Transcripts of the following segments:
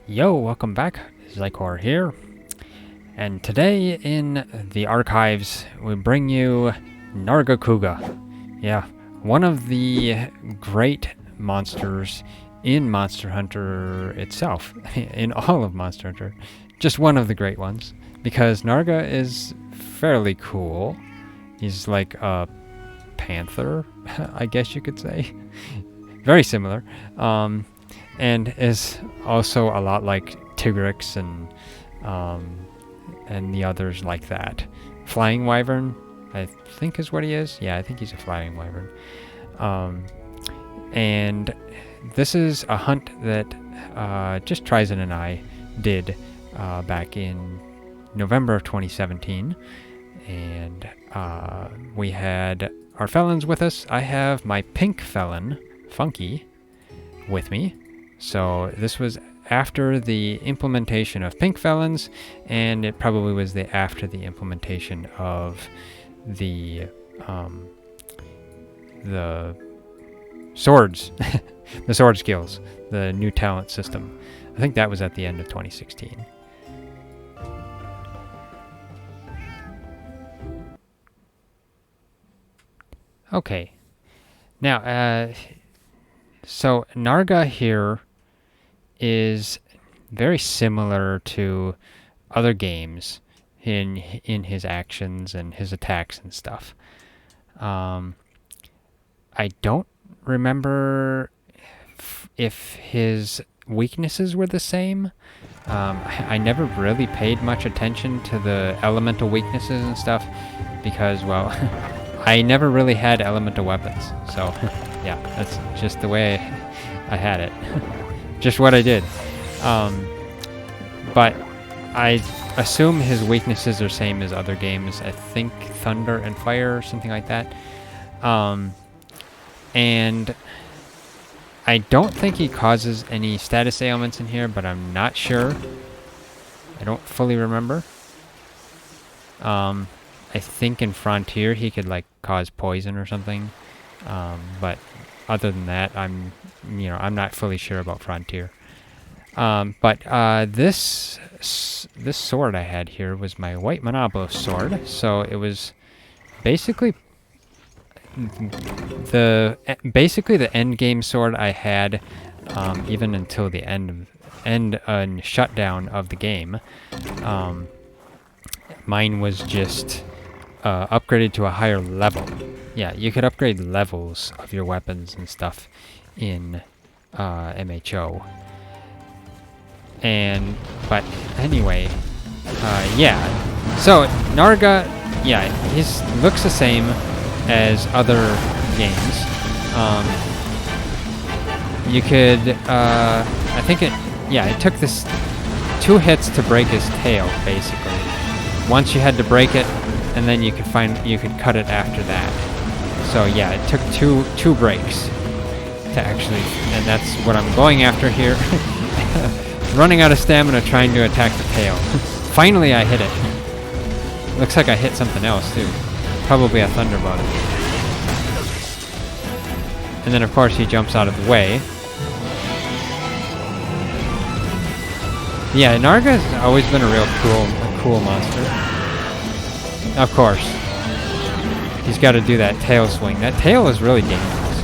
Yo, welcome back. Zycor here. And today in the archives, we bring you Nargacuga. Yeah, one of the great monsters in Monster Hunter itself. In all of Monster Hunter. Just one of the great ones. Because Narga is fairly cool. He's like a panther, I guess you could say. Very similar. And is also a lot like Tigrex and the others like that. Flying Wyvern, I think is what he is. Yeah, I think he's a Flying Wyvern. And this is a hunt that just Trizon and I did back in November of 2017. And we had our felons with us. I have my pink felon, Funky, with me. So this was after the implementation of pink felons, and it probably was after the implementation of the swords, the sword skills, the new talent system. I think that was at the end of 2016. Okay, now so Narga here is very similar to other games in his actions and his attacks and stuff. I don't remember if his weaknesses were the same. I never really paid much attention to the elemental weaknesses and stuff because, well, I never really had elemental weapons. So, yeah, that's just the way I had it. Just what I did. But I assume his weaknesses are same as other games. I think thunder and fire or something like that. And I don't think he causes any status ailments in here, but I'm not sure. I don't fully remember. I think in Frontier he could like cause poison or something. But other than that, I'm not fully sure about Frontier. But this sword I had here was my White Monoblos sword. So it was basically the end game sword I had, even until the end and shutdown of the game. Mine was just upgraded to a higher level. Yeah, you could upgrade levels of your weapons and stuff in MHO. But anyway, yeah. So Narga, yeah, he looks the same as other games. You could, I think it took this 2 hits to break his tail, basically. Once you had to break it, and then you could cut it after that. So yeah, it took two breaks to actually, and that's what I'm going after here. Running out of stamina trying to attack the tail. Finally I hit it. Looks like I hit something else too. Probably a thunderbug. And then of course he jumps out of the way. Yeah, Narga's always been a real cool monster. Of course. He's got to do that tail swing. That tail is really dangerous.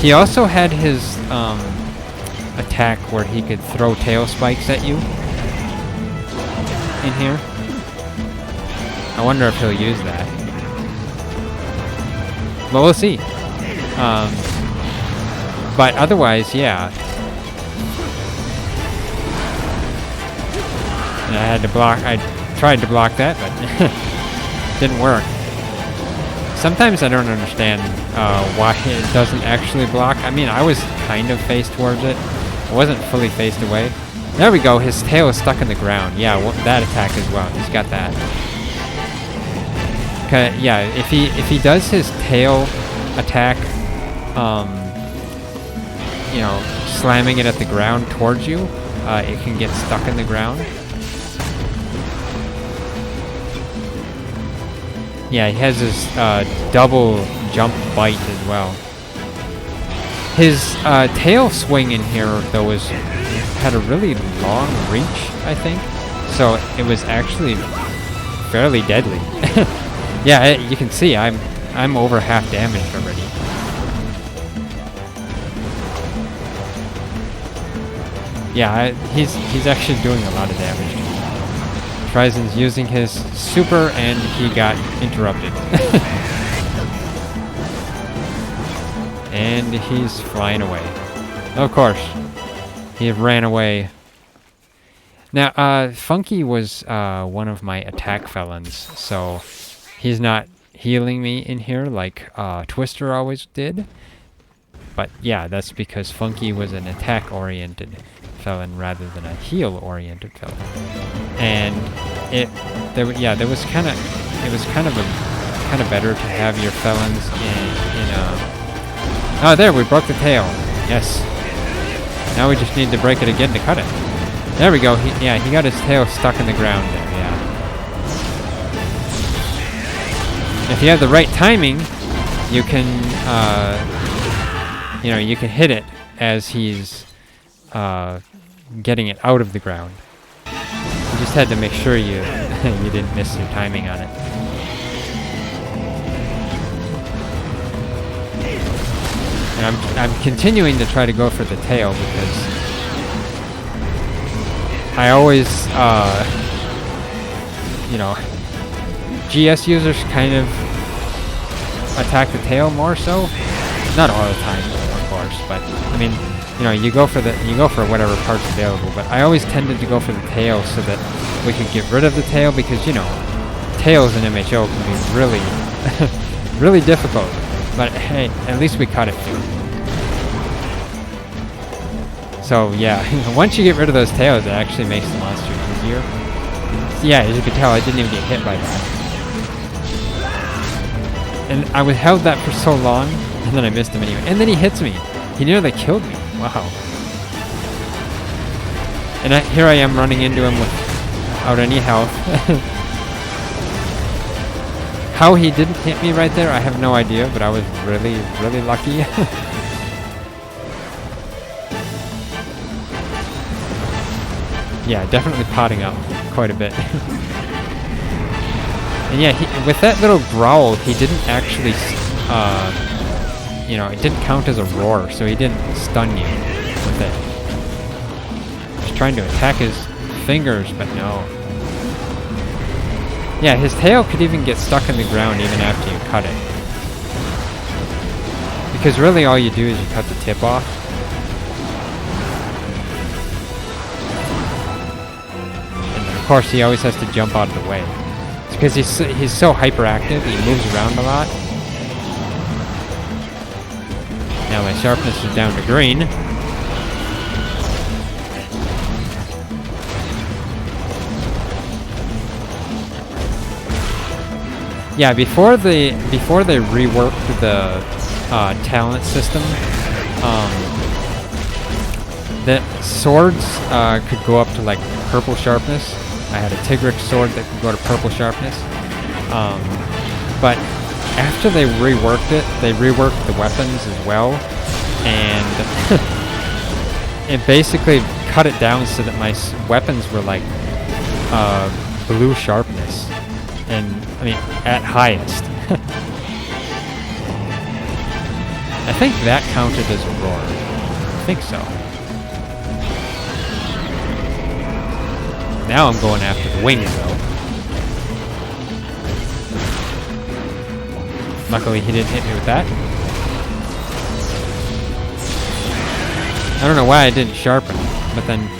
He also had his attack where he could throw tail spikes at you in here. I wonder if he'll use that. But we'll see. But otherwise, yeah. And I tried to block that, but didn't work. Sometimes I don't understand why it doesn't actually block. I mean, I was kind of faced towards it. I wasn't fully faced away. There we go. His tail is stuck in the ground. Yeah, that attack as well. He's got that. Yeah, if he does his tail attack, slamming it at the ground towards you, it can get stuck in the ground. Yeah, he has his double jump bite as well. His tail swing in here, though, had a really long reach, I think. So it was actually fairly deadly. Yeah, you can see I'm over half damaged already. Yeah, he's actually doing a lot of damage. Trizen's using his super, and he got interrupted. And he's flying away. Of course, he ran away. Now, Funky was one of my attack felons, so he's not healing me in here like Twister always did. But yeah, that's because Funky was an attack-oriented felon rather than a heal-oriented felon. And it was kind of better to have your felons in oh, there, we broke the tail. Yes. Now we just need to break it again to cut it. There we go. He got his tail stuck in the ground there, yeah. If you have the right timing, you can, you can hit it as he's getting it out of the ground. You just had to make sure you you didn't miss your timing on it. And I'm continuing to try to go for the tail because I always, GS users kind of attack the tail more so. Not all the time, of course, but I mean, you go for whatever part's available. But I always tended to go for the tail so that we could get rid of the tail because tails in MHO can be really, really difficult. But hey, at least we cut it too. So yeah, once you get rid of those tails, it actually makes the monster easier. So yeah, as you can tell, I didn't even get hit by that. And I held that for so long, and then I missed him anyway. And then he hits me. He nearly killed me. Wow. And here I am running into him without any health. How he didn't hit me right there, I have no idea, but I was really, really lucky. Yeah, definitely potting up quite a bit. And yeah, with that little growl, he didn't actually, it didn't count as a roar, so he didn't stun you with it. Just trying to attack his fingers, but no. Yeah, his tail could even get stuck in the ground even after you cut it. Because really all you do is you cut the tip off. And of course he always has to jump out of the way. It's because he's so hyperactive, he moves around a lot. Now my sharpness is down to green. Yeah, before they reworked the talent system, the swords could go up to like purple sharpness. I had a Tigrex sword that could go to purple sharpness. But after they reworked it, they reworked the weapons as well, and it basically cut it down so that my weapons were like blue sharpness. And, I mean, at highest. I think that counted as a roar. I think so. Now I'm going after the wings, though. Luckily, he didn't hit me with that. I don't know why I didn't sharpen, but then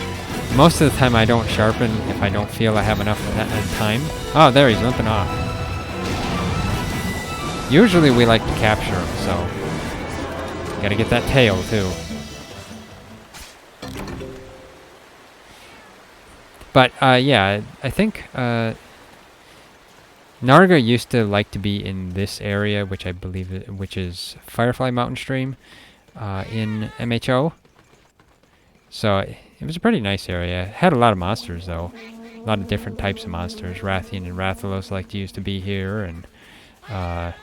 most of the time I don't sharpen if I don't feel I have enough time. Oh, there, he's limping off. Usually we like to capture him, so gotta get that tail too. But yeah, I think Narga used to like to be in this area, which I believe which is Firefly Mountain Stream in MHO. So it was a pretty nice area. It had a lot of monsters though. A lot of different types of monsters. Rathian and Rathalos like to used to be here, and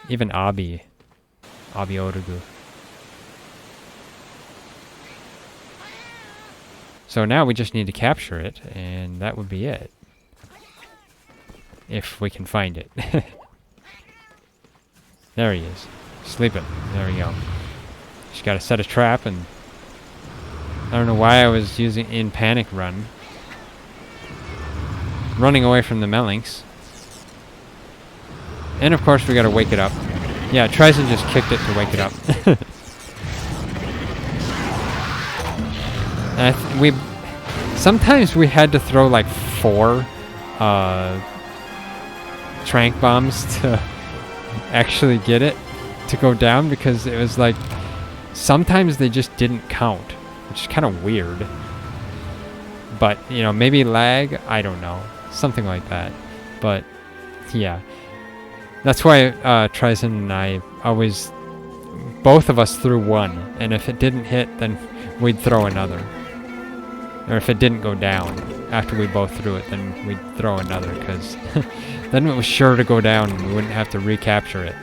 even Abi Otagu. So now we just need to capture it, and that would be it. If we can find it. There he is. Sleeping. There we go. Just gotta set a trap, and I don't know why I was using in panic run. Running away from the Melinks. And of course we gotta wake it up. Yeah, Tryson just kicked it to wake it up. Sometimes we had to throw like 4 trank bombs to actually get it to go down, because it was like sometimes they just didn't count, which is kind of weird. But, you know, maybe lag, I don't know. Something like that. But, yeah. That's why Tryson and I always, both of us threw 1. And if it didn't hit, then we'd throw another. Or if it didn't go down after we both threw it, then we'd throw another, because then it was sure to go down and we wouldn't have to recapture it.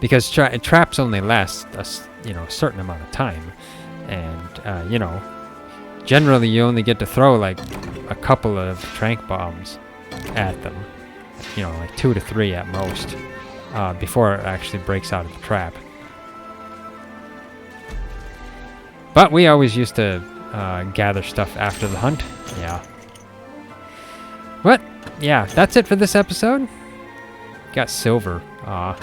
Because traps only last a certain amount of time. And, you know, generally you only get to throw like a couple of trank bombs at them. You know, like 2 to 3 at most, before it actually breaks out of the trap. But we always used to gather stuff after the hunt. Yeah. But, yeah, that's it for this episode. Got silver. Aw.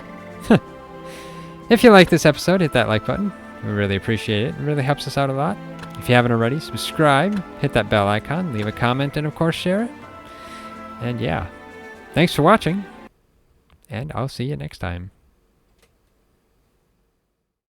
If you like this episode, hit that like button. We really appreciate it. It really helps us out a lot. If you haven't already, subscribe, hit that bell icon, leave a comment, and of course share it. And yeah, thanks for watching, and I'll see you next time.